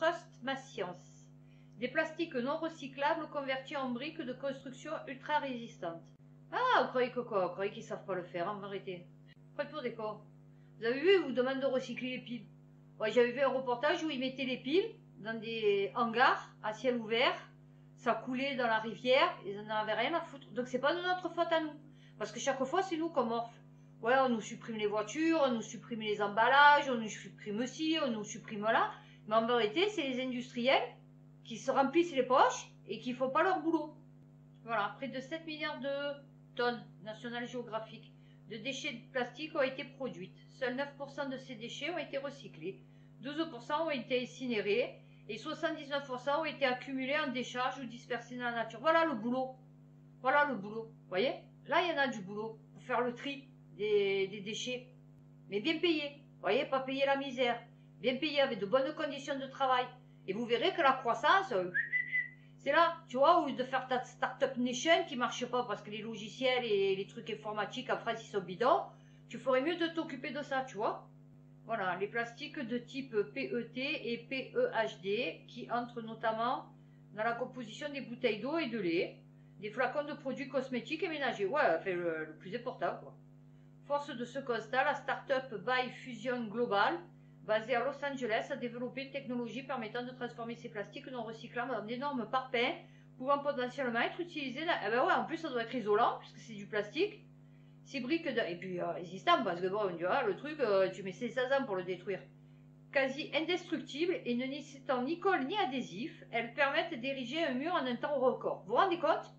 Trust Ma Science. Des plastiques non recyclables convertis en briques de construction ultra résistantes. Ah, vous croyez que quoi? Vous croyez qu'ils savent pas le faire, en vérité? Faites pour des cons. Vous avez vu, ils vous demandent de recycler les piles. Ouais, j'avais vu un reportage où ils mettaient les piles dans des hangars à ciel ouvert. Ça coulait dans la rivière, ils n'en avaient rien à foutre. Donc c'est pas de notre faute à nous. Parce que chaque fois, c'est nous qu'on morfle. Ouais, on nous supprime les voitures, on nous supprime les emballages, on nous supprime ci, on nous supprime là. Mais en vérité, c'est les industriels qui se remplissent les poches et qui font pas leur boulot. Voilà, près de 7 milliards de tonnes, National Geographic, de déchets de plastique ont été produites. Seuls 9% de ces déchets ont été recyclés, 12% ont été incinérés et 79% ont été accumulés en décharge ou dispersés dans la nature. Voilà le boulot. Voilà le boulot. Vous voyez? Là, il y en a du boulot pour faire le tri des déchets. Mais bien payé. Vous voyez, pas payer la misère. Bien payé avec de bonnes conditions de travail. Et vous verrez que la croissance, c'est là, tu vois, au lieu de faire ta Startup Nation qui marche pas parce que les logiciels et les trucs informatiques en France, ils sont bidons, tu ferais mieux de t'occuper de ça, tu vois. Voilà, les plastiques de type PET et PEHD qui entrent notamment dans la composition des bouteilles d'eau et de lait, des flacons de produits cosmétiques et ménagers. Ouais, enfin, le plus important, quoi. Force de ce constat, la start-up By Fusion Global, basée à Los Angeles, a développé une technologie permettant de transformer ces plastiques non recyclables en d'énormes parpaings pouvant potentiellement être utilisés. Eh ben ouais, en plus, ça doit être isolant puisque c'est du plastique. Ces briques, et puis résistant, parce que bon, tu vois, le truc, tu mets 500 ans pour le détruire. Quasi indestructibles et ne nécessitant ni colle ni adhésif, elles permettent d'ériger un mur en un temps record. Vous vous rendez compte?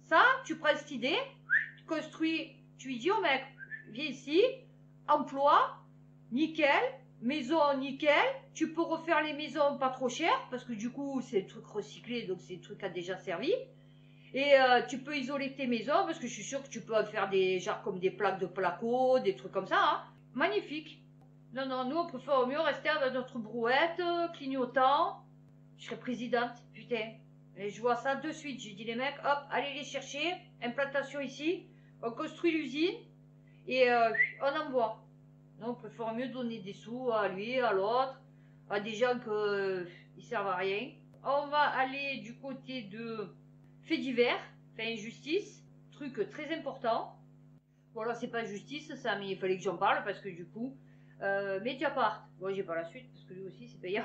Ça, tu prends cette idée, tu construis, tu lui dis au mec, viens ici, emploi, nickel, maison nickel, tu peux refaire les maisons pas trop cher, parce que du coup, c'est des trucs recyclés, donc c'est des trucs qui ont déjà servi. Et tu peux isoler tes maisons, parce que je suis sûre que tu peux faire des genre comme des plaques de placo, des trucs comme ça. Hein. Magnifique. Non, non, nous on préfère au mieux rester avec notre brouette, clignotant. Je serais présidente, putain. Et je vois ça de suite. J'ai dit les mecs, hop, allez les chercher. Implantation ici. On construit l'usine et on envoie. Donc on préfère mieux donner des sous à lui, à l'autre, à des gens qui servent à rien. On va aller du côté de fait divers, fait injustice, truc très important. Bon là c'est pas justice ça, mais il fallait que j'en parle parce que du coup, Mediapart, bon j'ai pas la suite parce que lui aussi c'est payant.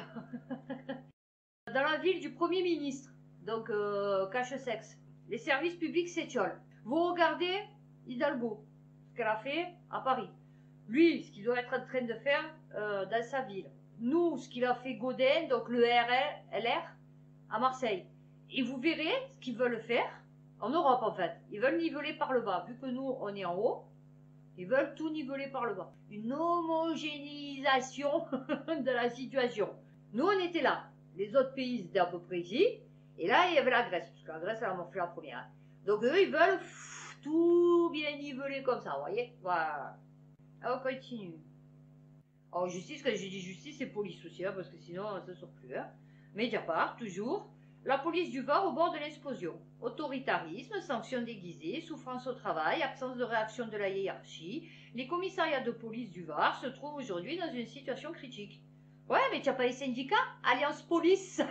Dans la ville du Premier ministre, donc cache-sexe, les services publics s'étiolent. Vous regardez Hidalgo, ce qu'elle a fait à Paris. Lui, ce qu'il doit être en train de faire dans sa ville. Nous, ce qu'il a fait Godin, donc le LR, à Marseille. Et vous verrez ce qu'ils veulent faire en Europe en fait. Ils veulent niveler par le bas. Vu que nous, on est en haut, ils veulent tout niveler par le bas. Une homogénéisation de la situation. Nous, on était là. Les autres pays, c'était à peu près ici. Et là, il y avait la Grèce. Parce que la Grèce, elle a morflé la première. Donc eux, ils veulent tout bien niveler comme ça, vous voyez. Voilà. On continue. Alors, justice, quand j'ai dit justice, c'est police aussi, hein, parce que sinon, ça ne sort plus. Hein. Mediapart, toujours. La police du Var au bord de l'explosion. Autoritarisme, sanctions déguisées, souffrance au travail, absence de réaction de la hiérarchie. Les commissariats de police du Var se trouvent aujourd'hui dans une situation critique. Ouais, mais tu n'as pas les syndicats? Alliance Police.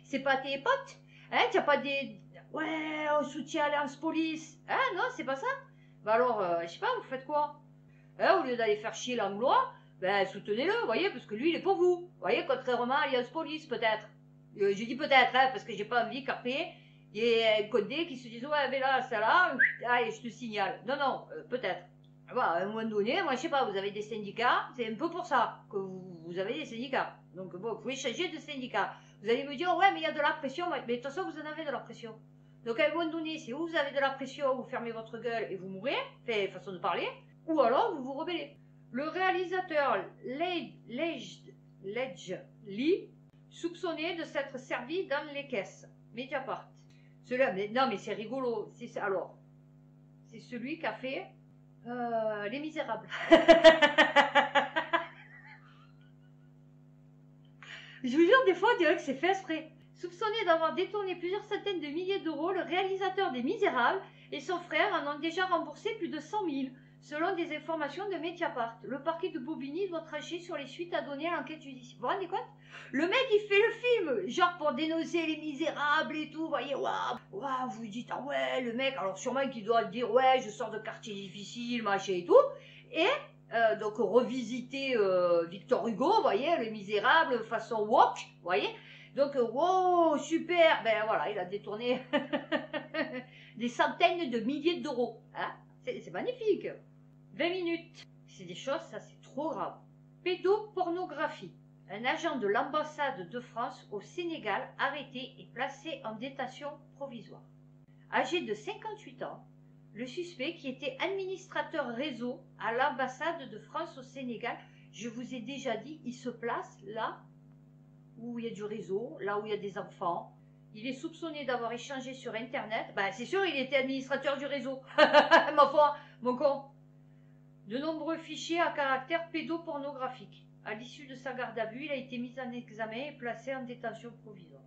C'est pas tes potes? Hein, tu n'as pas des... Ouais, on soutient Alliance Police. Hein, non, c'est pas ça? Bah alors, je sais pas, vous faites quoi? Hein, au lieu d'aller faire chier l'anglois, ben soutenez-le, vous voyez, parce que lui, il est pour vous. Vous voyez, contrairement à Alliance Police, peut-être. Je dis peut-être, hein, parce que j'ai pas envie qu'après, il y ait un codé qui se dise, ouais, mais là, ça là, allez, je te signale. Non, non, peut-être. Voilà, à un moment donné, moi, je sais pas, vous avez des syndicats, c'est un peu pour ça que vous avez des syndicats. Donc, bon, vous pouvez changer de syndicat. Vous allez me dire, ouais, mais il y a de la pression, mais de toute façon, vous en avez de la pression. Donc, à un moment donné, si vous avez de la pression, vous fermez votre gueule et vous mourrez, fait façon de parler, ou alors vous vous rebellez. Le réalisateur Ledge Lee, soupçonné de s'être servi dans les caisses. Mediapart. Non, mais c'est rigolo. Alors, c'est celui qui a fait Les Misérables. Je vous jure, des fois, on dirait que c'est fait exprès. Soupçonné d'avoir détourné plusieurs centaines de milliers d'euros, le réalisateur des Misérables et son frère en ont déjà remboursé plus de 100 000. Selon des informations de Mediapart, le parquet de Bobigny doit trancher sur les suites à donner à l'enquête judiciaire. Vous vous rendez compte? Le mec, il fait le film, genre pour dénoncer les misérables et tout, vous voyez, waouh, waouh, vous dites, ah ouais, le mec, alors sûrement qu'il doit dire, ouais, je sors de quartier difficile, machin et tout, et donc revisiter Victor Hugo, vous voyez, le misérable façon woke, vous voyez, donc, wow, super, ben voilà, il a détourné des centaines de milliers d'euros, hein, c'est magnifique. 20 minutes, c'est des choses, ça c'est trop grave. Pédopornographie. Un agent de l'ambassade de France au Sénégal arrêté et placé en détention provisoire. Âgé de 58 ans, le suspect qui était administrateur réseau à l'ambassade de France au Sénégal, je vous ai déjà dit, il se place là où il y a du réseau, là où il y a des enfants. Il est soupçonné d'avoir échangé sur Internet. Ben, c'est sûr, il était administrateur du réseau. Ma foi, mon con. De nombreux fichiers à caractère pédopornographique. À l'issue de sa garde à vue, il a été mis en examen et placé en détention provisoire.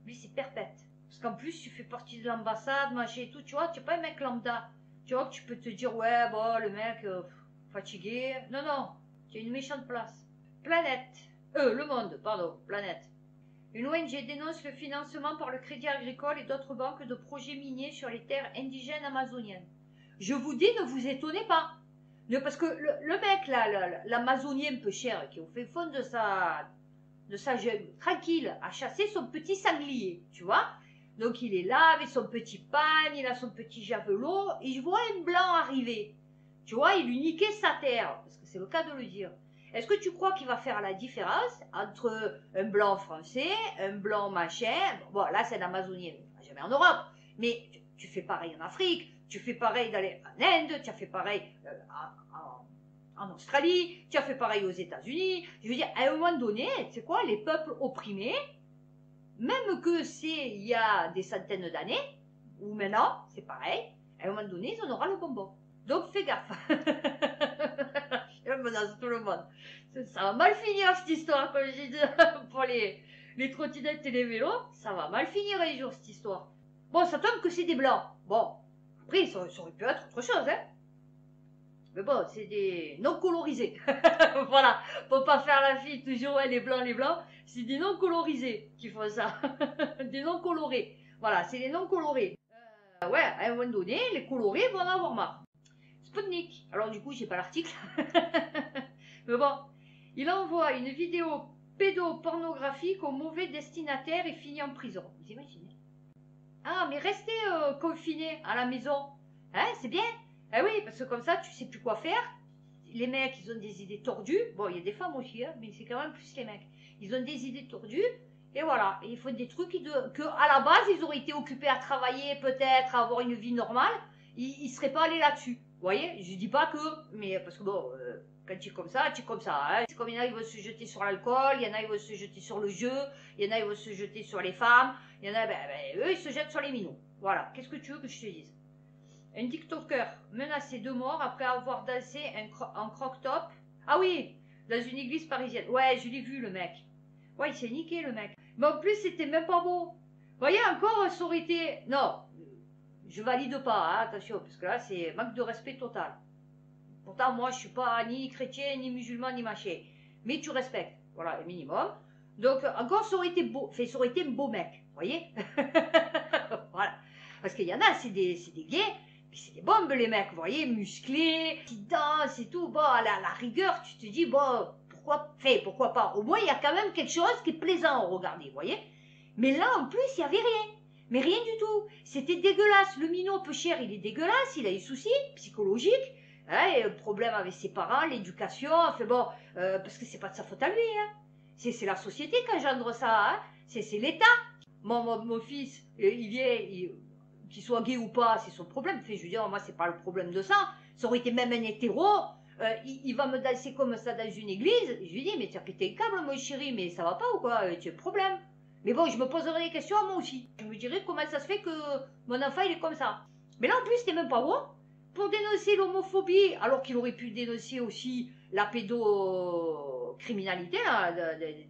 Lui, c'est perpète. Parce qu'en plus, tu fais partie de l'ambassade, machin et tout. Tu vois, tu n'es pas un mec lambda. Tu vois que tu peux te dire, ouais, bon, le mec, fatigué. Non, non, tu as une méchante place. Planète. Le monde, pardon, planète. Une ONG dénonce le financement par le Crédit Agricole et d'autres banques de projets miniers sur les terres indigènes amazoniennes. Je vous dis, ne vous étonnez pas. Parce que le mec, là, l'Amazonien peu cher, qui au fait fond de sa jungle, tranquille, a chassé son petit sanglier, tu vois. Donc il est là avec son petit pagne, il a son petit javelot, et je vois un blanc arriver. Tu vois, il lui niquait sa terre, parce que c'est le cas de le dire. Est-ce que tu crois qu'il va faire la différence entre un blanc français, un blanc machin? Bon, là c'est l'Amazonien, jamais en Europe, mais tu fais pareil en Afrique. Tu fais pareil en Inde, tu as fait pareil en Australie, tu as fait pareil aux États-Unis. Je veux dire, à un moment donné, tu sais quoi, les peuples opprimés, même que c'est il y a des centaines d'années, ou maintenant, c'est pareil, à un moment donné, ils en auront le bonbon. Donc fais gaffe. Je menace tout le monde. Ça va mal finir cette histoire, comme je dis, pour les trottinettes et les vélos. Ça va mal finir un jour cette histoire. Bon, ça tombe que c'est des blancs. Bon. Après, ça aurait pu être autre chose, hein. Mais bon, c'est des non colorisés. Voilà, faut pas faire la fille toujours, ouais, les blancs. C'est des non colorisés qui font ça. Des non colorés. Voilà, c'est les non colorés. Ouais, à un moment donné, les colorés vont en avoir marre. Sputnik. Alors du coup, j'ai pas l'article. Mais bon, il envoie une vidéo pédopornographique au mauvais destinataire et finit en prison. Vous imaginez? Ah, mais restez confinés à la maison. Hein, c'est bien. Ah oui, parce que comme ça, tu sais plus quoi faire. Les mecs, ils ont des idées tordues. Bon, il y a des femmes aussi, hein, mais c'est quand même plus les mecs. Ils ont des idées tordues. Et voilà, et ils font des trucs que à la base, ils auraient été occupés à travailler, peut-être, à avoir une vie normale. Ils seraient pas allés là-dessus. Vous voyez, je dis pas que, mais parce que bon, quand tu es comme ça, tu es comme ça. Hein. C'est comme il y en a, ils vont se jeter sur l'alcool, il y en a, ils vont se jeter sur le jeu, il y en a, ils vont se jeter sur les femmes, il y en a, eux, ils se jettent sur les minots. Voilà, qu'est-ce que tu veux que je te dise? Un TikToker menacé de mort après avoir dansé en croc-top. Ah oui, dans une église parisienne. Ouais, je l'ai vu, le mec. Ouais, il s'est niqué, le mec. Mais en plus, c'était même pas beau. Vous voyez, encore, ça aurait été... Non, je valide pas, hein, attention, parce que là, c'est manque de respect total. Pourtant, moi, je suis pas ni chrétien, ni musulman, ni machin. Mais tu respectes, voilà, le minimum. Donc, encore, ça aurait été beau. Enfin, ça aurait été un beau mec, vous voyez. Voilà. Parce qu'il y en a, c'est des gays, mais c'est des bombes, les mecs, vous voyez, musclés, qui dansent et tout. Bon, à la rigueur, tu te dis, bon, pourquoi pas. Au moins, il y a quand même quelque chose qui est plaisant à regarder, vous voyez. Mais là, en plus, il n'y avait rien. Mais rien du tout. C'était dégueulasse. Le minot peu cher, il est dégueulasse. Il a des soucis psychologiques. Hein, et problème avec ses parents, l'éducation. Enfin bon, parce que c'est pas de sa faute à lui. Hein. C'est la société qui engendre ça. Hein. C'est l'État. Mon fils, il vient, qu'il soit gay ou pas, c'est son problème. Enfin, je veux dire, moi, c'est pas le problème de ça. Ça aurait été même un hétéro. Il va me danser comme ça dans une église. Je lui dis, mais tu as pété un câble, mon chéri, mais ça va pas ou quoi? Tu as un problème? Mais bon, je me poserai des questions à moi aussi. Je me dirais comment ça se fait que mon enfant, il est comme ça. Mais là, en plus, c'était même pas bon. Pour dénoncer l'homophobie, alors qu'il aurait pu dénoncer aussi la pédocriminalité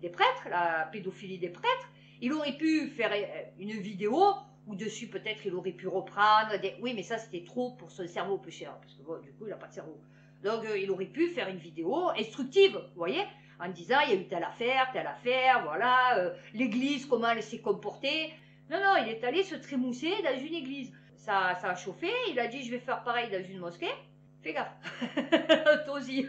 des prêtres, la pédophilie des prêtres, il aurait pu faire une vidéo ou dessus peut-être il aurait pu reprendre oui, mais ça c'était trop pour son cerveau peu cher, parce que bon, du coup il n'a pas de cerveau. Donc il aurait pu faire une vidéo instructive, vous voyez, en disant il y a eu telle affaire, voilà, l'église, comment elle s'est comportée. Non, non, il est allé se trémousser dans une église. Ça a chauffé, il a dit je vais faire pareil dans une mosquée. Fais gaffe, toi aussi.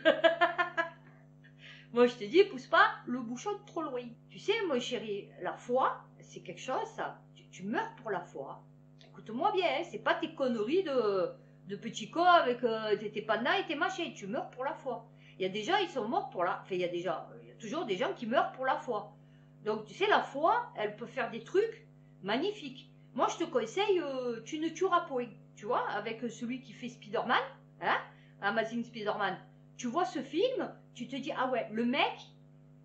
Moi je te dis, pousse pas le bouchon trop loin. Tu sais, mon chéri, la foi, c'est quelque chose, ça. Tu meurs pour la foi. Écoute-moi bien, hein, c'est pas tes conneries de petits cons avec tes pandas et tes machins. Tu meurs pour la foi. Il y a des gens, ils sont morts pour la... Enfin, il y a toujours des gens qui meurent pour la foi. Donc, tu sais, la foi, elle peut faire des trucs magnifiques. Moi, je te conseille, tu ne tueras point. Tu vois, avec celui qui fait Spider-Man, hein, Amazing Spider-Man. Tu vois ce film, tu te dis, ah ouais, le mec,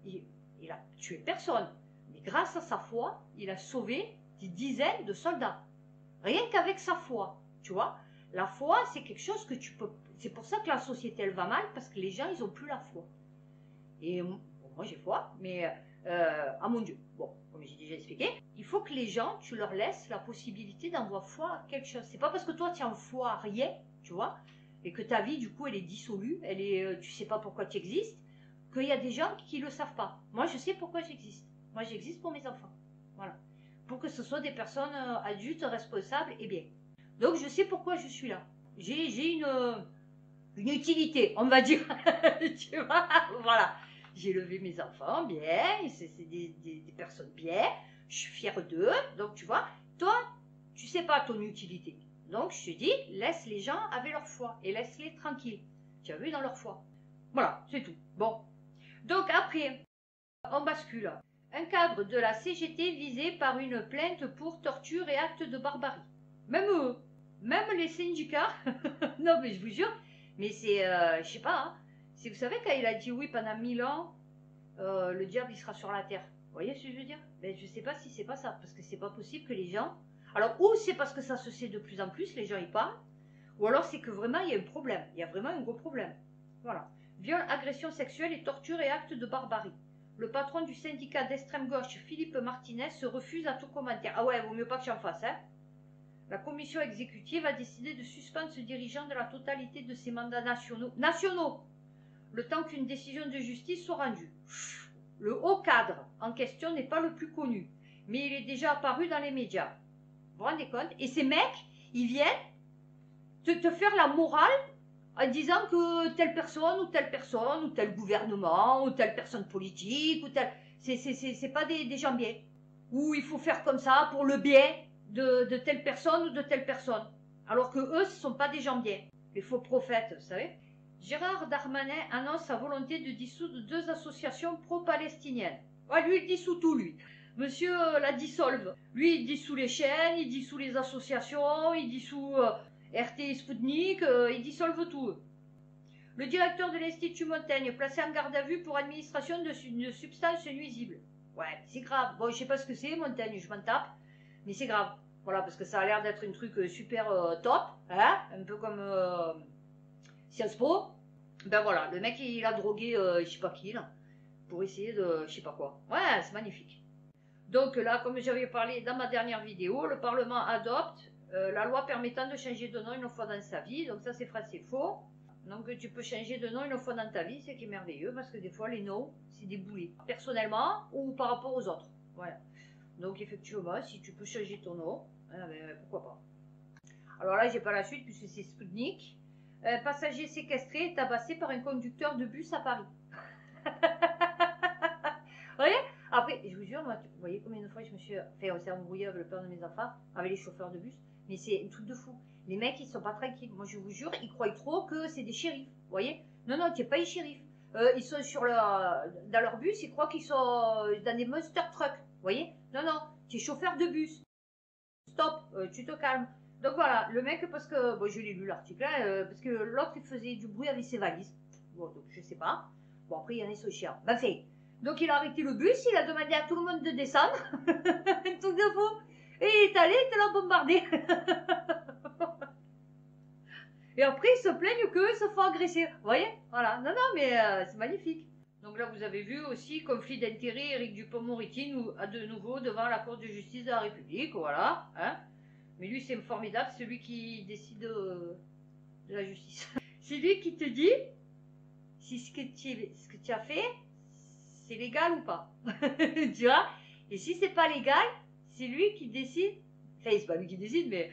il a tué personne. Mais grâce à sa foi, il a sauvé des dizaines de soldats. Rien qu'avec sa foi, tu vois. La foi, c'est quelque chose que tu peux... C'est pour ça que la société, elle va mal, parce que les gens, ils n'ont plus la foi. Et bon, moi, j'ai foi, mais... ah mon Dieu, bon, comme j'ai déjà expliqué, il faut que les gens, tu leur laisses la possibilité d'avoir foi à quelque chose. C'est pas parce que toi, tu as foi à rien, tu vois, et que ta vie, du coup, elle est dissolue, tu sais pas pourquoi tu existes, qu'il y a des gens qui le savent pas. Moi, je sais pourquoi j'existe. Moi, j'existe pour mes enfants. Voilà. Pour que ce soit des personnes adultes, responsables et bien. Donc, je sais pourquoi je suis là. J'ai une utilité, on va dire. Tu vois, voilà. J'ai élevé mes enfants bien, c'est des personnes bien, je suis fière d'eux. Donc, tu vois, toi, tu sais pas ton utilité. Donc, je te dis, laisse les gens avec leur foi et laisse-les tranquilles. Tu as vu dans leur foi. Voilà, c'est tout. Bon. Donc, après, on bascule. Un cadre de la CGT visé par une plainte pour torture et actes de barbarie. Même eux, même les syndicats, non mais je vous jure, mais c'est, je sais pas, hein, vous savez quand il a dit oui pendant 1000 ans, le diable il sera sur la terre. Vous voyez ce que je veux dire? Ben, je sais pas si c'est pas ça, parce que c'est pas possible que les gens... Alors, ou c'est parce que ça se sait de plus en plus, les gens y parlent, ou alors c'est que vraiment il y a un problème, il y a vraiment un gros problème. Voilà. Viol, agression sexuelle et torture et actes de barbarie. Le patron du syndicat d'extrême gauche, Philippe Martinez, se refuse à tout commentaire. Ah ouais, vaut mieux pas que j'en fasse, hein. La commission exécutive a décidé de suspendre ce dirigeant de la totalité de ses mandats nationaux, le temps qu'une décision de justice soit rendue. Le haut cadre en question n'est pas le plus connu, mais il est déjà apparu dans les médias. Vous vous rendez compte? Et ces mecs, ils viennent te faire la morale en disant que telle personne, ou tel gouvernement, ou telle personne politique, ou tel... C'est pas des gens bien. Ou il faut faire comme ça pour le bien de telle personne ou de telle personne. Alors que eux, ce ne sont pas des gens bien. Les faux prophètes, vous savez. Gérard Darmanin annonce sa volonté de dissoudre 2 associations pro-palestiniennes. Ouais, lui, il dissout tout, lui. Monsieur la dissolve. Lui, il dissout les chaînes, il dissout les associations, il dissout RT Sputnik, il dissolve tout. Le directeur de l'Institut Montaigne, placé en garde à vue pour administration de substances nuisibles. Ouais, c'est grave. Bon, je sais pas ce que c'est, Montaigne, je m'en tape, mais c'est grave. Voilà, parce que ça a l'air d'être un truc super top, hein, un peu comme Sciences Po. Ben voilà, le mec, il a drogué, je sais pas qui, là, pour essayer de, je sais pas quoi. Ouais, c'est magnifique. Donc là, comme j'avais parlé dans ma dernière vidéo, le Parlement adopte la loi permettant de changer de nom une fois dans sa vie. Donc ça, c'est vrai, c'est faux. Donc tu peux changer de nom une fois dans ta vie, c'est qui est merveilleux, parce que des fois, les noms, c'est des boulets. Personnellement ou par rapport aux autres. Voilà. Donc effectivement, si tu peux changer ton nom, ben, pourquoi pas. Alors là, j'ai pas la suite, puisque c'est Sputnik. Passager séquestré et tabassé par un conducteur de bus à Paris. Vous voyez? Après, je vous jure, moi, vous voyez combien de fois je me suis fait au cerveau brouillé avec le père de mes enfants, avec les chauffeurs de bus. Mais c'est un truc de fou. Les mecs, ils sont pas tranquilles. Moi, je vous jure, ils croient trop que c'est des shérifs. Vous voyez? Non, non, tu n'es pas les shérifs. Ils sont dans leur bus, ils croient qu'ils sont dans des monster trucks. Vous voyez? Non, non, tu es chauffeur de bus. Stop, tu te calmes. Donc voilà, le mec, parce que, bon, je l'ai lu l'article, parce que l'autre, il faisait du bruit avec ses valises. Bon, donc je sais pas. Bon, après, il y en a, ils sont chiants. Ben, fait. Donc il a arrêté le bus, il a demandé à tout le monde de descendre. Un truc de fou. Et il est allé, il te l'a bombardé. Et après, ils se plaignent qu'eux se font agresser. Vous voyez? Voilà. Non, non, mais c'est magnifique. Donc là, vous avez vu aussi, conflit d'intérêts, Éric Dupond-Moretti à de nouveau devant la Cour de justice de la République. Voilà. Hein. Mais lui, c'est formidable, c'est lui qui décide de la justice. C'est lui qui te dit si ce que tu as fait, c'est légal ou pas. Tu vois? Et si c'est pas légal, c'est lui qui décide, enfin, c'est pas lui qui décide, mais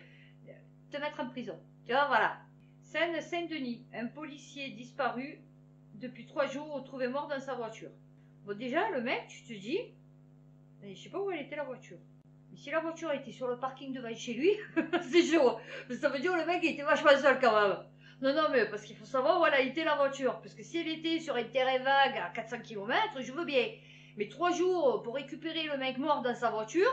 te mettre en prison. Tu vois, voilà. Seine-Saint-Denis, un policier disparu depuis 3 jours retrouvé mort dans sa voiture. Bon, déjà, le mec, tu te dis, je sais pas où elle était la voiture. Mais si la voiture était sur le parking devant chez lui, c'est chaud. Ça veut dire que le mec il était vachement seul quand même. Non, non, mais parce qu'il faut savoir où elle a été la voiture. Parce que si elle était sur un terrain vague à 400 km, je veux bien. Mais 3 jours pour récupérer le mec mort dans sa voiture.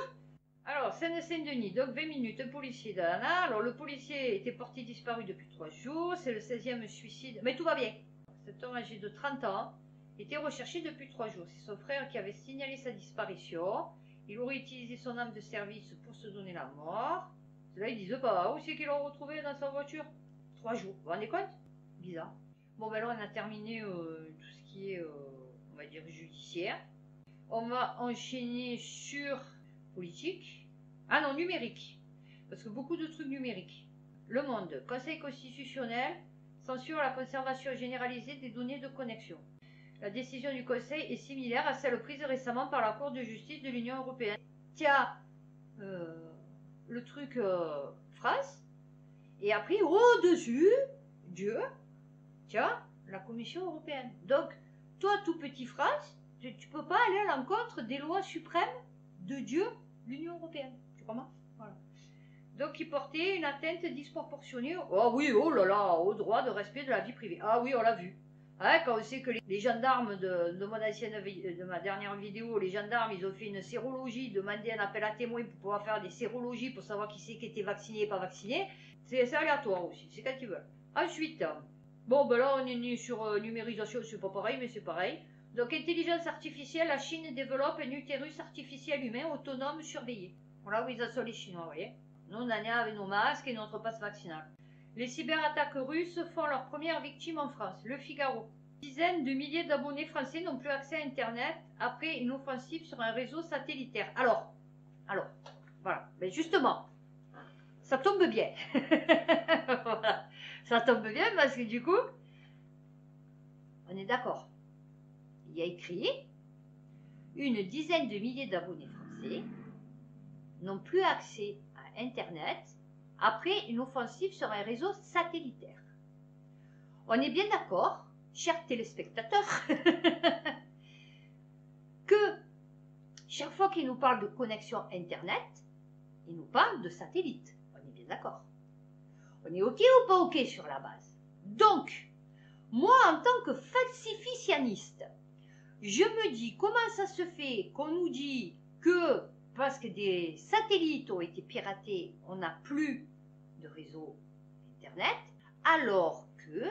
Alors, Seine-Saint-Denis, donc 20 minutes, un policier d'Anna. Alors, le policier était porté disparu depuis 3 jours. C'est le 16e suicide. Mais tout va bien. Cet homme âgé de 30 ans était recherché depuis 3 jours. C'est son frère qui avait signalé sa disparition. Il aurait utilisé son arme de service pour se donner la mort. Là, ils disent pas où c'est qu'ils l'ont retrouvé dans sa voiture. 3 jours. Vous vous rendez compte? Bizarre. Bon, ben là, on a terminé tout ce qui est, on va dire, judiciaire. On va enchaîner sur politique. Ah non, numérique. Parce que beaucoup de trucs numériques. Le Monde. Conseil constitutionnel censure la conservation généralisée des données de connexion. La décision du Conseil est similaire à celle prise récemment par la Cour de justice de l'Union européenne. Tiens, le truc France, et après, au-dessus, Dieu, tiens, la Commission européenne. Donc, toi, tout petit France, tu ne peux pas aller à l'encontre des lois suprêmes de Dieu, l'Union européenne. Tu comprends? Voilà. Donc, il portait une atteinte disproportionnée, oh oui, oh là là, au droit de respect de la vie privée. Ah oui, on l'a vu. Hein, quand on sait que les gendarmes de ma dernière vidéo, les gendarmes, ils ont fait une sérologie, demandé un appel à témoins pour pouvoir faire des sérologies pour savoir qui c'est qui était vacciné et pas vacciné. C'est aléatoire aussi, c'est quand ils veulent. Ensuite, bon, ben là, on est né sur numérisation, c'est pas pareil, mais c'est pareil. Donc, intelligence artificielle, la Chine développe un utérus artificiel humain autonome surveillé. Voilà où ils en sont les Chinois, vous voyez. Nous, on en est avec nos masques et notre passe vaccinal. Les cyberattaques russes font leur première victime en France. Le Figaro. Dizaines de milliers d'abonnés français n'ont plus accès à Internet après une offensive sur un réseau satellitaire. Alors, voilà. Mais justement, ça tombe bien. Voilà. Ça tombe bien parce que du coup, on est d'accord. Il y a écrit une dizaine de milliers d'abonnés français n'ont plus accès à Internet après une offensive sur un réseau satellitaire. On est bien d'accord, chers téléspectateurs, que chaque fois qu'il nous parle de connexion Internet, il nous parle de satellite. On est bien d'accord. On est OK ou pas OK sur la base? Donc, moi, en tant que falsificianiste, je me dis comment ça se fait qu'on nous dit que parce que des satellites ont été piratés, on n'a plus de réseau Internet, alors que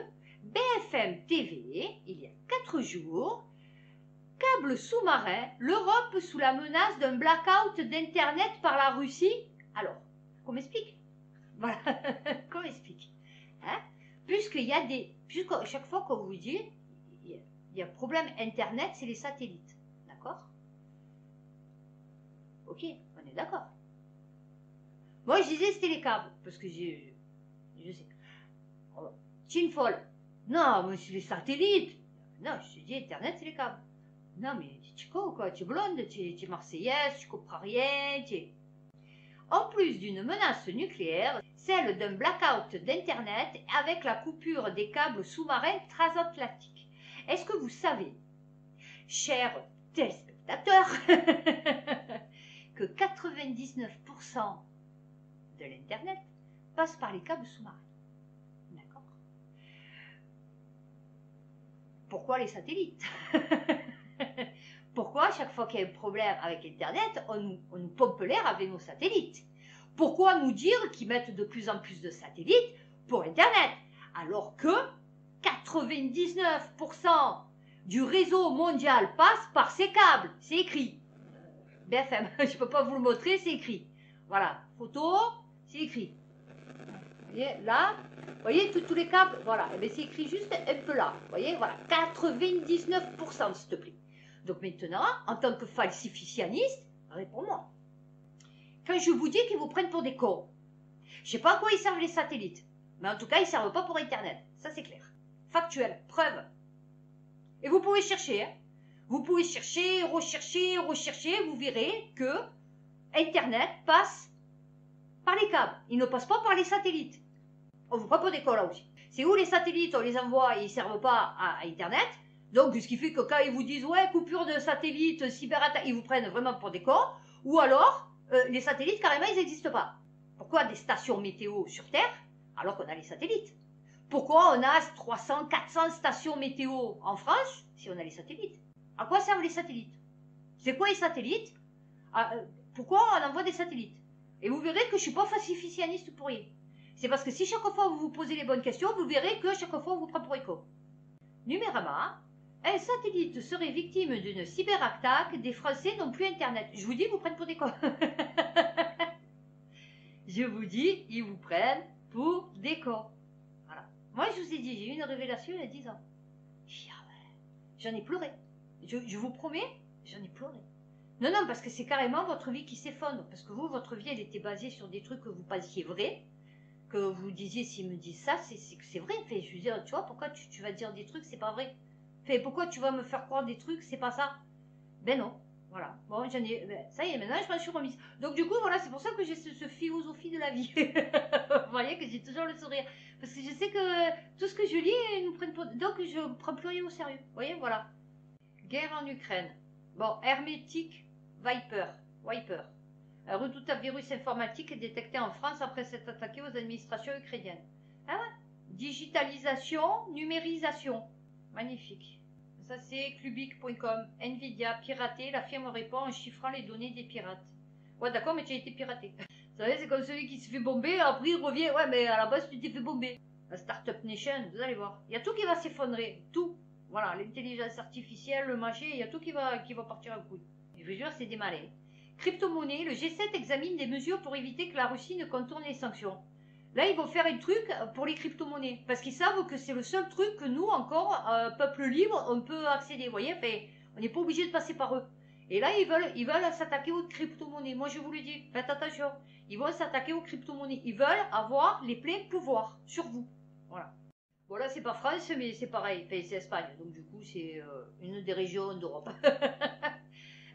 BFM TV, il y a 4 jours, câble sous-marin, l'Europe sous la menace d'un blackout d'Internet par la Russie. Alors, qu'on m'explique? Voilà, qu'on m'explique. Hein? Puisqu'il y a des... Puisque chaque fois qu'on vous dit, il y a un problème Internet, c'est les satellites. D'accord? Ok, on est d'accord. Moi, je disais c'était les câbles, parce que je sais. Chine folle. Non, mais c'est les satellites. Non, je te dis, Internet, c'est les câbles. Non, mais tu es quoi? Tu es blonde, tu es marseillaise, tu comprends rien. En plus d'une menace nucléaire, celle d'un blackout d'Internet avec la coupure des câbles sous-marins transatlantiques. Est-ce que vous savez, chers téléspectateurs, que 99% de l'Internet passe par les câbles sous-marins? D'accord? Pourquoi les satellites? Pourquoi à chaque fois qu'il y a un problème avec Internet, on nous pompe l'air avec nos satellites? Pourquoi nous dire qu'ils mettent de plus en plus de satellites pour Internet? Alors que 99% du réseau mondial passe par ces câbles. C'est écrit. BFM, je ne peux pas vous le montrer, c'est écrit. Voilà, photo, c'est écrit. Vous voyez, là, vous voyez tous les câbles, voilà, c'est écrit juste un peu là. Vous voyez, voilà, 99%, s'il te plaît. Donc maintenant, en tant que falsificianiste, réponds-moi. Quand je vous dis qu'ils vous prennent pour des cons, Je sais pas à quoi ils servent les satellites. Mais en tout cas, ils ne servent pas pour Internet. Ça, c'est clair. Factuel. Preuve. Et vous pouvez chercher. Hein. Vous pouvez chercher, rechercher. Vous verrez que Internet passe par les câbles. Il ne passe pas par les satellites. On vous prend pour des cons là aussi. C'est où les satellites, on les envoie et ils ne servent pas à Internet. Donc, ce qui fait que quand ils vous disent, ouais, coupure de satellite, cyberattaque, ils vous prennent vraiment pour des cons. Ou alors, les satellites, carrément, ils n'existent pas. Pourquoi des stations météo sur Terre alors qu'on a les satellites? Pourquoi on a 300, 400 stations météo en France si on a les satellites? À quoi servent les satellites? C'est quoi les satellites? Pourquoi on envoie des satellites? Et vous verrez que je ne suis pas pacificianiste pour rien. C'est parce que si chaque fois vous vous posez les bonnes questions, vous verrez que chaque fois on vous prend pour écho. Numérama, un satellite serait victime d'une cyberattaque, des Français n'ont plus Internet. Je vous dis, ils vous prennent pour des cons. Je vous dis, ils vous prennent pour des cons. Voilà. Moi, je vous ai dit, j'ai eu une révélation il y a 10 ans. J'en ai pleuré. Je vous promets, j'en ai pleuré. Non, non, parce que c'est carrément votre vie qui s'effondre. Parce que vous, votre vie, elle était basée sur des trucs que vous pensiez vrais. Que vous disiez, s'ils me disent ça, c'est que c'est vrai. Fait, je veux dire, tu vois, pourquoi tu vas dire des trucs, c'est pas vrai. Fait, pourquoi tu vas me faire croire des trucs, c'est pas ça. Ben non, voilà. Bon, j'en ai, ben, ça y est, maintenant je m'en suis remise. Donc du coup, voilà, c'est pour ça que j'ai ce philosophie de la vie. Vous voyez que j'ai toujours le sourire. Parce que je sais que tout ce que je lis, ils nous prennent pour... Donc je ne prends plus rien au sérieux. Vous voyez, voilà. Guerre en Ukraine. Bon, Hermétique Wiper. Un redoutable virus informatique détecté en France après s'être attaqué aux administrations ukrainiennes. Ah ouais. Digitalisation, numérisation. Magnifique. Ça c'est clubic.com. Nvidia piraté, la firme répond en chiffrant les données des pirates. Ouais d'accord, mais tu as été piraté. Vous savez, c'est comme celui qui se fait bomber, après il revient. Ouais, mais à la base tu t'es fait bomber. La Startup Nation, vous allez voir. Il y a tout qui va s'effondrer. Tout. Voilà, l'intelligence artificielle, le machin, il y a tout qui va partir à couille. Je vous jure, c'est des malins. Crypto-monnaie, le G7 examine des mesures pour éviter que la Russie ne contourne les sanctions. Là, ils vont faire un truc pour les crypto-monnaies. Parce qu'ils savent que c'est le seul truc que nous, encore, peuple libre, on peut accéder. Vous voyez, enfin, on n'est pas obligé de passer par eux. Et là, ils veulent s'attaquer aux crypto-monnaies. Moi, je vous le dis, faites attention. Ils vont s'attaquer aux crypto-monnaies. Ils veulent avoir les pleins pouvoirs sur vous. Voilà. Bon, là, c'est pas France, mais c'est pareil. Enfin, c'est Espagne. Donc, du coup, c'est une des régions d'Europe.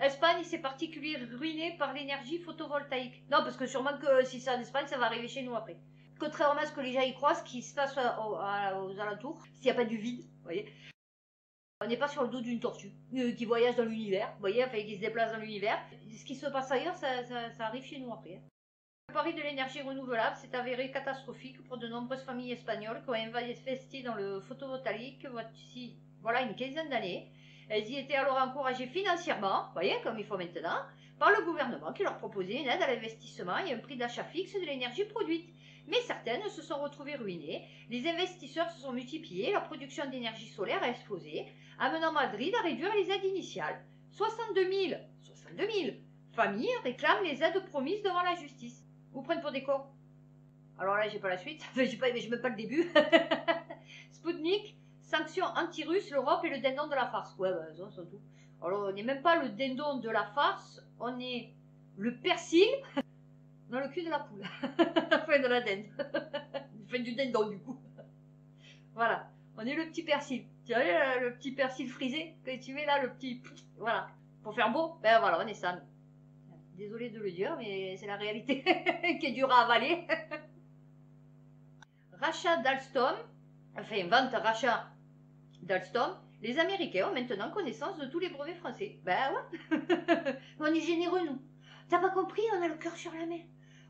Espagne, c'est particulier ruiné par l'énergie photovoltaïque. Non, parce que sûrement que si c'est en Espagne, ça va arriver chez nous après. Contrairement à ce que les gens y croient, ce qui se passe aux alentours, s'il n'y a pas du vide, vous voyez, on n'est pas sur le dos d'une tortue qui voyage dans l'univers, vous voyez, enfin qui se déplace dans l'univers. Ce qui se passe ailleurs, ça arrive chez nous après. Le pari de l'énergie renouvelable s'est avéré catastrophique pour de nombreuses familles espagnoles qui ont investi dans le photovoltaïque voici, voilà, une quinzaine d'années. Elles y étaient alors encouragées financièrement, vous voyez, comme il faut maintenant, par le gouvernement qui leur proposait une aide à l'investissement et un prix d'achat fixe de l'énergie produite. Mais certaines se sont retrouvées ruinées, les investisseurs se sont multipliés, leur production d'énergie solaire a explosé, amenant Madrid à réduire les aides initiales. 62 000 familles réclament les aides promises devant la justice. Vous prennent pour des cons. Alors là, j'ai pas la suite, je mets pas le début. Sputnik, sanctions anti-russes, l'Europe est le dindon de la farce. Ouais, bah, ça, c'est tout. Alors, on n'est même pas le dindon de la farce, on est le persil dans le cul de la poule. Enfin, de la dinde. Enfin, du dindon, du coup. Voilà. On est le petit persil. Tu vois, le petit persil frisé que tu mets là, le petit... Voilà. Pour faire beau, ben voilà, on est ça. Désolée de le dire, mais c'est la réalité qui est dure à avaler. Rachat d'Alstom, enfin, vente rachat d'Alstom, les Américains ont maintenant connaissance de tous les brevets français. Ben ouais. On est généreux, nous. T'as pas compris, on a le cœur sur la main.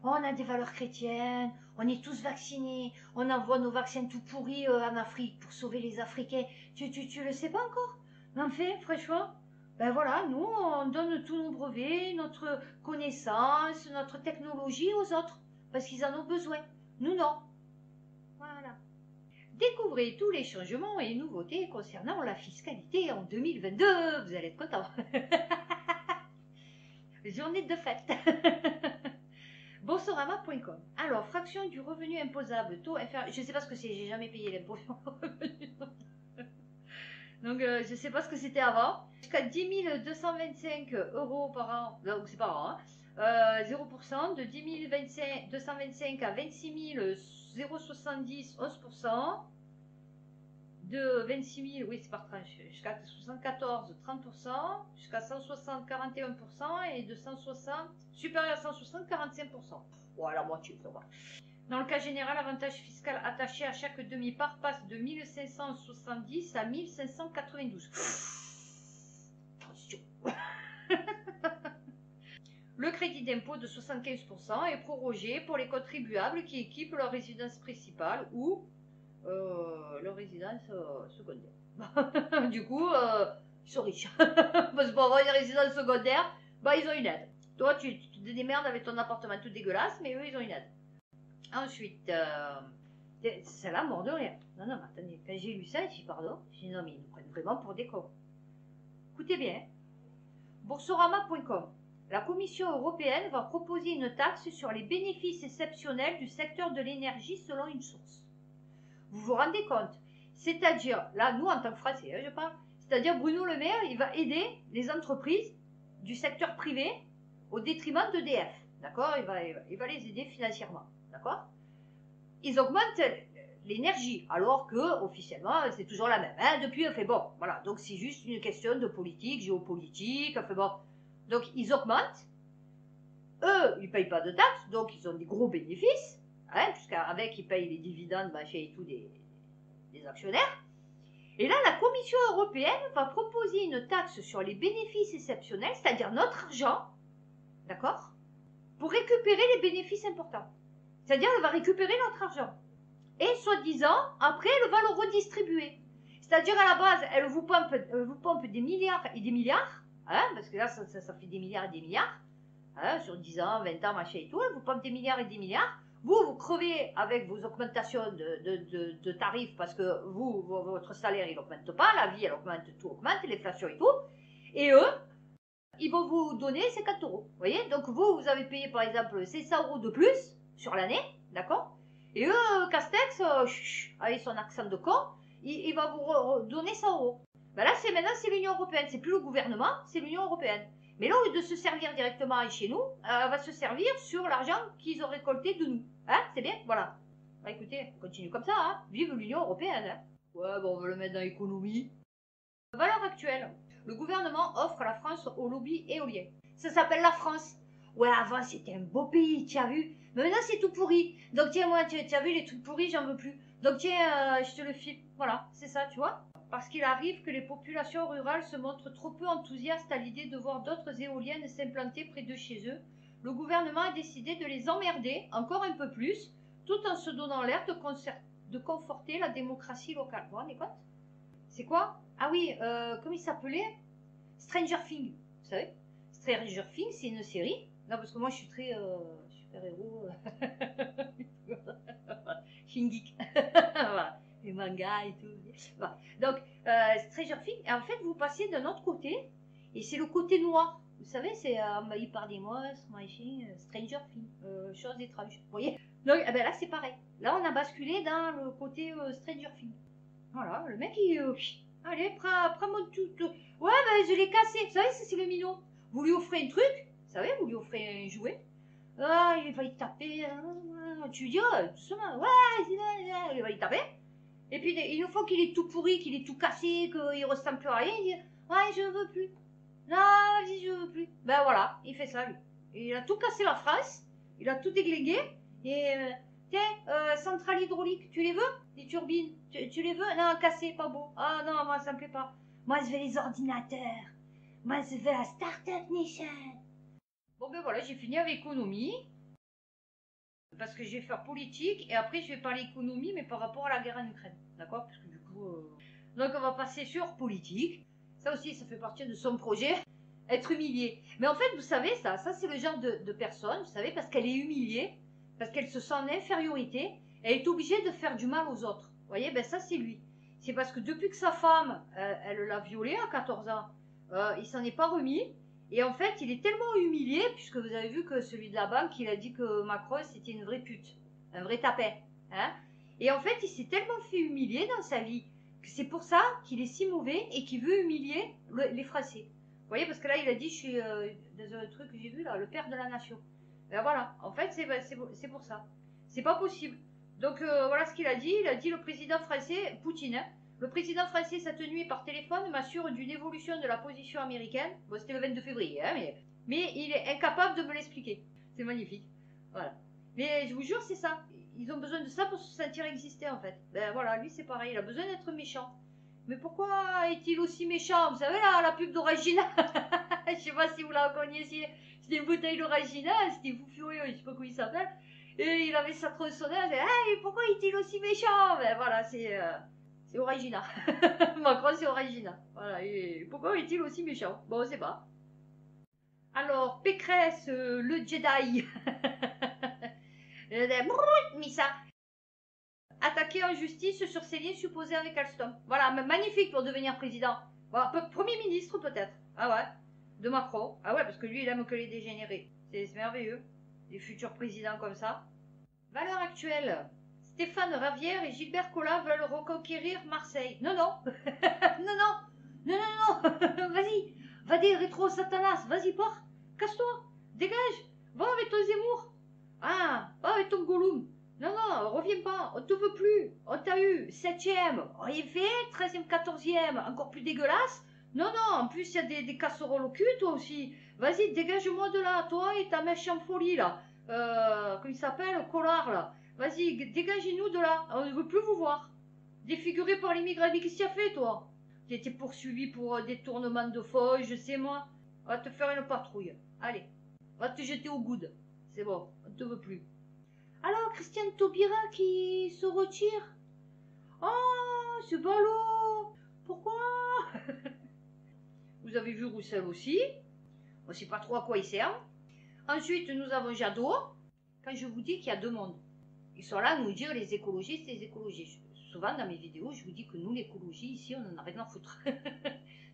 On a des valeurs chrétiennes, on est tous vaccinés, on envoie nos vaccins tout pourris en Afrique pour sauver les Africains. Tu le sais pas encore? Enfin, franchement, ben voilà, nous, on donne tous nos brevets, notre connaissance, notre technologie aux autres, parce qu'ils en ont besoin. Nous, non. Voilà. Découvrez tous les changements et nouveautés concernant la fiscalité en 2022. Vous allez être contents. Journée de fête. Boursorama.com. Alors, fraction du revenu imposable, taux inférieur. Je ne sais pas ce que c'est, j'ai jamais payé l'impôt. Donc, je ne sais pas ce que c'était avant. Jusqu'à 10 225 € par an. Donc, c'est par an. Hein. 0%, de 10 225 à 26 070, 11%, de 26 000, oui c'est par tranche, jusqu'à 74, 30%, jusqu'à 160, 41%, et de 160, supérieur à 160, 45%. Bon, à la moitié, ça va. Dans le cas général, l'avantage fiscal attaché à chaque demi-part passe de 1570 à 1592. Attention. Le crédit d'impôt de 75% est prorogé pour les contribuables qui équipent leur résidence principale ou leur résidence secondaire. Du coup, ils sont riches. Parce que pour avoir une résidence secondaire, bah, ils ont une aide. Toi, tu te démerdes avec ton appartement tout dégueulasse, mais eux, ils ont une aide. Ensuite, c'est la mort de rien. Non, non, mais attendez, quand j'ai lu ça, j'ai dit pardon. J'ai dit non, mais ils nous prennent vraiment pour des cons. Écoutez bien. Boursorama.com. La Commission européenne va proposer une taxe sur les bénéfices exceptionnels du secteur de l'énergie selon une source. Vous vous rendez compte? C'est-à-dire, là, nous, en tant que Français, je parle, c'est-à-dire Bruno Le Maire, il va aider les entreprises du secteur privé au détriment d'EDF. D'accord? Il va les aider financièrement. D'accord? Ils augmentent l'énergie, alors que officiellement c'est toujours la même. Hein? Depuis, on fait bon, voilà. Donc c'est juste une question de politique, géopolitique. On fait bon. Donc ils augmentent. Eux, ils payent pas de taxes, donc ils ont des gros bénéfices, hein, puisqu'avec ils payent les dividendes, machin et tout des actionnaires. Et là, la Commission européenne va proposer une taxe sur les bénéfices exceptionnels, c'est-à-dire notre argent, d'accord, pour récupérer les bénéfices importants. C'est-à-dire, elle va récupérer notre argent. Et soi-disant, après, elle va le redistribuer. C'est-à-dire, à la base, elle vous pompe des milliards et des milliards, hein, parce que là, ça fait des milliards et des milliards, hein, sur 10 ans, 20 ans, machin et tout, elle vous pompe des milliards et des milliards. Vous crevez avec vos augmentations de tarifs, parce que votre salaire, il n'augmente pas, la vie, elle augmente, tout augmente, l'inflation et tout. Et eux, ils vont vous donner 50 €. Vous voyez? Donc vous avez payé par exemple 500 € de plus sur l'année, d'accord? Et eux, Castex, avec son accent de con, il va vous donner 100 €. Ben là, maintenant, c'est l'Union européenne. C'est plus le gouvernement, c'est l'Union européenne. Mais là, au lieu de se servir directement chez nous, elle va se servir sur l'argent qu'ils ont récolté de nous. Hein? C'est bien? Voilà. Bah, écoutez, on continue comme ça. Hein? Vive l'Union européenne. Hein? Ouais, bon, on va le mettre dans l'économie. Valeur actuelle. Le gouvernement offre la France au lobby éolien. Ça s'appelle la France. Ouais, avant, c'était un beau pays, tu as vu? Mais maintenant, c'est tout pourri. Donc, tiens, moi, tu as vu, les trucs pourris, j'en veux plus. Donc, tiens, je te le file. Voilà, c'est ça, tu vois? Parce qu'il arrive que les populations rurales se montrent trop peu enthousiastes à l'idée de voir d'autres éoliennes s'implanter près de chez eux. Le gouvernement a décidé de les emmerder encore un peu plus, tout en se donnant l'air de conforter la démocratie locale. Vous vous rendez compte? C'est quoi? Ah oui, comment il s'appelait? Stranger Things, vous savez? Stranger Things, c'est une série. Non, parce que moi, je suis très super-héros. Je suis une geek. Voilà. Les mangas et tout. Voilà. Donc, Stranger Things, en fait, vous passez d'un autre côté, et c'est le côté noir. Vous savez, c'est envahi par des monstres, machin, Stranger Things, choses étranges. Vous voyez? Donc, eh ben là, c'est pareil. Là, on a basculé dans le côté Stranger Things. Voilà, le mec, allez, prends mon tout. Ouais, ben, je l'ai cassé. Vous savez, c'est le minot. Vous lui offrez un truc, vous savez, vous lui offrez un jouet. Ah, il va y taper. Tu lui dis, oh, doucement, ouais, il va y taper. Et puis, une fois qu'il est tout pourri, qu'il est tout cassé, qu'il ressemble plus à rien, il dit, ouais, je veux plus. Non, vas-y, je veux plus. Ben voilà, il fait ça, lui. Il a tout cassé la France, il a tout déglingué, et tiens, centrale hydraulique, tu les veux? Les turbines, tu les veux? Non, cassé, pas beau. Ah non, moi, ça me plaît pas. Moi, je veux les ordinateurs. Moi, je veux la Startup Nation. Bon, ben voilà, j'ai fini avec économie. Parce que je vais faire politique et après je vais parler économie, mais par rapport à la guerre en Ukraine. D'accord? Parce que du coup. Donc on va passer sur politique. Ça aussi, ça fait partie de son projet. Être humilié. Mais en fait, vous savez, ça c'est le genre de personne, vous savez, parce qu'elle est humiliée, parce qu'elle se sent en infériorité, elle est obligée de faire du mal aux autres. Vous voyez, ben ça c'est lui. C'est parce que depuis que sa femme, elle l'a violé à 14 ans, il s'en est pas remis. Et en fait, il est tellement humilié, puisque vous avez vu que celui de la banque, il a dit que Macron, c'était une vraie pute, un vrai tapin. Hein, et en fait, il s'est tellement fait humilier dans sa vie, que c'est pour ça qu'il est si mauvais et qu'il veut humilier les Français. Vous voyez, parce que là, il a dit, je suis dans un truc que j'ai vu là, le père de la nation. Ben voilà, en fait, c'est pour ça. C'est pas possible. Donc voilà ce qu'il a dit. Il a dit le président français, Poutine, hein, le président français cette nuit par téléphone m'assure d'une évolution de la position américaine. Bon, c'était le 22 février, hein, mais il est incapable de me l'expliquer. C'est magnifique. Voilà. Mais je vous jure, c'est ça. Ils ont besoin de ça pour se sentir exister, en fait. Ben voilà, lui, c'est pareil. Il a besoin d'être méchant. Mais pourquoi est-il aussi méchant? Vous savez, là, la pub d'Orangina. Je sais pas si vous la connaissiez. C'était une bouteille d'Orangina. C'était fou furieux. Je sais pas comment il s'appelle. Et il avait sa tronçonneuse. Et hey, pourquoi est-il aussi méchant? Ben voilà, c'est Orangina. Macron, c'est Orangina. Voilà. Et pourquoi est-il aussi méchant? Bon, on sait pas. Alors, Pécresse, le Jedi. Missa. Attaqué en justice sur ses liens supposés avec Alstom. Voilà, magnifique pour devenir président. Voilà, Premier ministre peut-être. Ah ouais, de Macron. Ah ouais, parce que lui, il aime que les dégénérés. C'est merveilleux. Les futurs présidents comme ça. Valeur actuelle. Stéphane Ravière et Gilbert Collin veulent reconquérir Marseille. Non, non. Non, non. Non, non, non. Vas-y. Va des rétro Satanas. Vas-y, pars. Casse-toi. Dégage. Va avec ton Zemmour. Ah, va avec ton Gollum. Non, non, reviens pas, on te veut plus, on t'a eu, 7e, on y fait, 13e, 14e, encore plus dégueulasse. Non, non, en plus il y a des casseroles au cul, toi aussi. Vas-y, dégage-moi de là, toi et ta mèche en folie, là. Comment il s'appelle, Collard, là. Vas-y, dégagez-nous de là, on ne veut plus vous voir. Défiguré par l'immigré, qu'est-ce que tu as fait, toi? Tu étais poursuivi pour détournement de fonds, je sais moi. On va te faire une patrouille. Allez, on va te jeter au coude. C'est bon, on ne te veut plus. Alors, Christiane Taubira qui se retire. Oh, ce ballot. Pourquoi? Vous avez vu Roussel aussi. On ne sait pas trop à quoi il sert. Ensuite, nous avons Jadot. Quand je vous dis qu'il y a deux mondes, ils sont là à nous dire les écologistes et les écologistes. Souvent dans mes vidéos, je vous dis que nous, l'écologie, ici, on n'en a rien à foutre.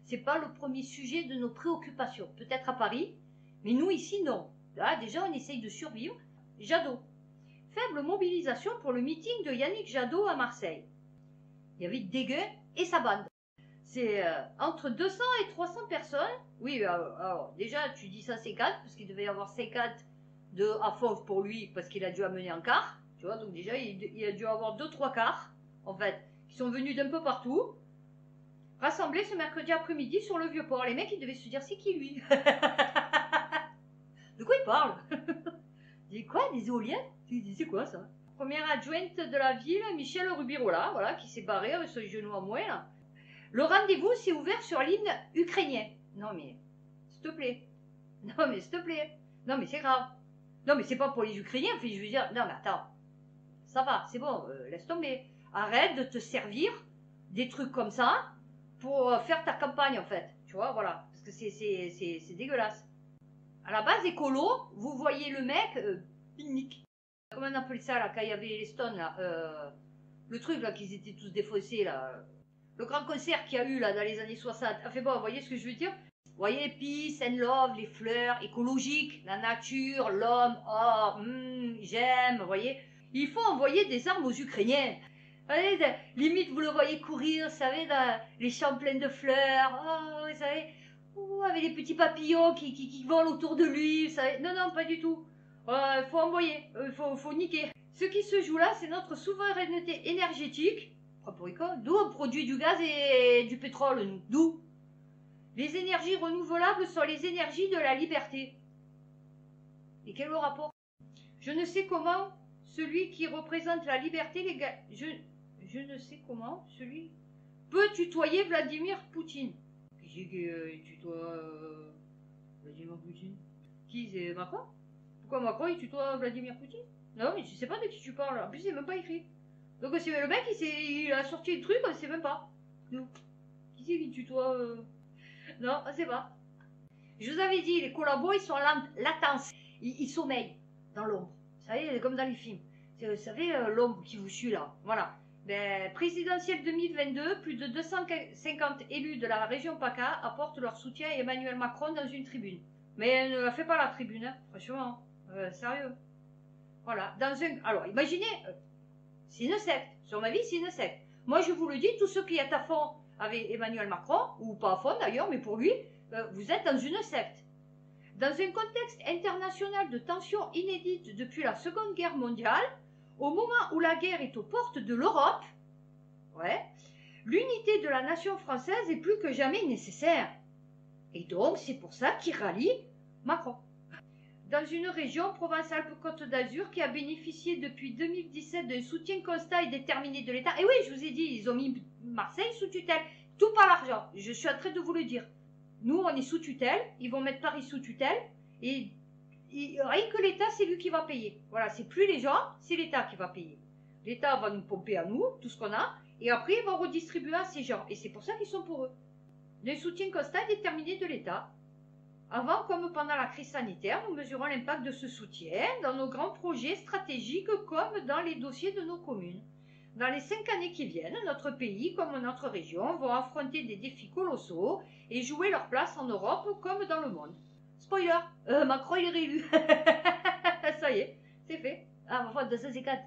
C'est pas le premier sujet de nos préoccupations. Peut-être à Paris, mais nous, ici, non. Là, déjà, on essaye de survivre. Jadot. Faible mobilisation pour le meeting de Yannick Jadot à Marseille. Il y avait Déguin et sa bande. C'est entre 200 et 300 personnes. Oui, alors déjà, tu dis ça 50, parce qu'il devait y avoir 50 à force pour lui, parce qu'il a dû amener un quart. Tu vois, donc déjà, il a dû avoir 2-3 quarts, en fait, qui sont venus d'un peu partout, rassemblés ce mercredi après-midi sur le Vieux-Port. Les mecs, ils devaient se dire, c'est qui lui? De quoi il parle? Dis quoi, des éoliennes? C'est quoi ça? Première adjointe de la ville, Michel Rubirola, voilà, qui s'est barré avec son genou à moins là. Le rendez-vous s'est ouvert sur l'hymne ukrainien. Non mais, s'il te plaît. Non mais, s'il te plaît. Non mais c'est grave. Non mais c'est pas pour les Ukrainiens, enfin, je veux dire, non mais attends. Ça va, c'est bon, laisse tomber. Arrête de te servir des trucs comme ça pour faire ta campagne en fait. Tu vois, voilà. Parce que c'est dégueulasse. À la base, écolo, vous voyez le mec, pique-nique. Comment on appelle ça là, quand il y avait les Stones là, le truc là, qu'ils étaient tous défaussés là. Le grand concert qu'il y a eu là dans les années 60. Enfin bon, vous voyez ce que je veux dire? Vous voyez, peace and love, les fleurs, écologique, la nature, l'homme, oh, j'aime, vous voyez? Il faut envoyer des armes aux Ukrainiens. Vous voyez, limite vous le voyez courir, vous savez, dans les champs pleins de fleurs, oh, vous savez, oh, avec les petits papillons qui volent autour de lui, vous savez. Non, non, pas du tout. Il faut envoyer, il faut niquer. Ce qui se joue là, c'est notre souveraineté énergétique. D'où on produit du gaz et du pétrole, nous. D'où? Les énergies renouvelables sont les énergies de la liberté. Et quel est le rapport? Je ne sais comment celui qui représente la liberté, les gars. Je ne sais comment celui peut tutoyer Vladimir Poutine. Qui c'est qui tutoie Vladimir Poutine? Qui c'est Macron? Pourquoi Macron il tutoie Vladimir Poutine? Non, mais je sais pas de qui tu parles. En plus, c'est même pas écrit. Donc, le mec, il a sorti le truc, on sait même pas. Non. Qui c'est qui tutoie Non, on sait pas. Je vous avais dit, les collabos, ils sont en latence. Ils sommeillent dans l'ombre. Vous savez, comme dans les films. Vous savez, l'ombre qui vous suit là. Voilà. Ben, présidentielle 2022, plus de 250 élus de la région PACA apportent leur soutien à Emmanuel Macron dans une tribune. Mais elle ne la fait pas la tribune, hein, franchement. Sérieux. Voilà. Alors, imaginez, c'est une secte. Sur ma vie, c'est une secte. Moi, je vous le dis, tous ceux qui êtes à fond avec Emmanuel Macron, ou pas à fond d'ailleurs, mais pour lui, vous êtes dans une secte. Dans un contexte international de tensions inédites depuis la Seconde Guerre mondiale, au moment où la guerre est aux portes de l'Europe, ouais, l'unité de la nation française est plus que jamais nécessaire. Et donc, c'est pour ça qu'il rallie Macron. Dans une région, Provence-Alpes-Côte d'Azur, qui a bénéficié depuis 2017 d'un soutien constant et déterminé de l'État. Et oui, je vous ai dit, ils ont mis Marseille sous tutelle. Tout par l'argent. Je suis en train de vous le dire. Nous, on est sous tutelle. Ils vont mettre Paris sous tutelle. Et rien que l'État, c'est lui qui va payer. Voilà, c'est plus les gens, c'est l'État qui va payer. L'État va nous pomper à nous, tout ce qu'on a. Et après, ils vont redistribuer à ces gens. Et c'est pour ça qu'ils sont pour eux. D'un soutien constant et déterminé de l'État. Avant comme pendant la crise sanitaire, nous mesurons l'impact de ce soutien dans nos grands projets stratégiques comme dans les dossiers de nos communes. Dans les 5 années qui viennent, notre pays comme notre région vont affronter des défis colossaux et jouer leur place en Europe comme dans le monde. Spoiler, Macron il est réélu. Ça y est, c'est fait. Ah, ma foi, 204.